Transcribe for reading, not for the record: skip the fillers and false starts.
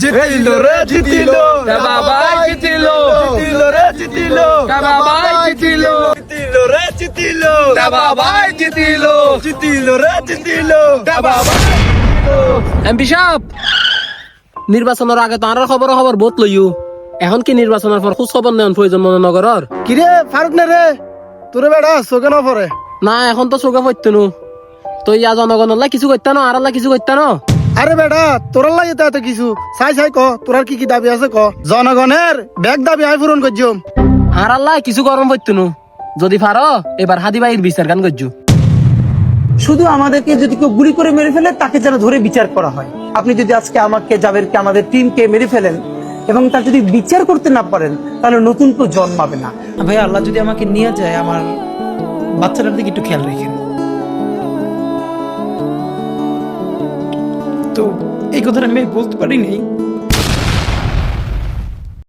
জিতিলো রে জিতিলো বাবাই জিতিলো জিতিলো রে জিতিলো বাবাই জিতিলো জিতিলো রে জিতিলো বাবাই জিতিলো জিতিলো রে জিতিলো এমপি সাহেব নির্বাচনের আগে তো আর খবর বহুত লইও এখন কি নির্বাচনের পর খোঁজ খবর নেন প্রয়োজন মনে নগরর কিরে ফারুক নে রে তোরে বেড়া চোখে না পড়ে না এখন তো চোখে পড়তো নু তো ইয়া জনগণের কিছু করতে না আর কিছু করতে না আরে বেটা তোরার লাগে তো এত কিছু চাই চাই ক তোরার কি কি দাবি আছে ক জনগণের ব্যাগ দাবি আই পূরণ করছম আর কিছু গরম পড়তো নু যদি পারো এবার হাদি ভাইয়ের বিচার গান করছো শুধু আমাদেরকে যদি কেউ গুলি করে মেরে ফেলে তাকে যেন ধরে বিচার করা হয়। আপনি যদি আজকে আমাকে জাবেরকে আমাদের টিমকে মেরে ফেলেন এবং তার যদি বিচার করতে না পারেন তাহলে নতুন কেউ জন্মাবে না। ভাই আল্লাহ যদি আমাকে নিয়ে যায় আমার বাচ্চাটার দিকে একটু খেয়াল রেখেন। তো এই কথাটা আমি বলতে পারিনি।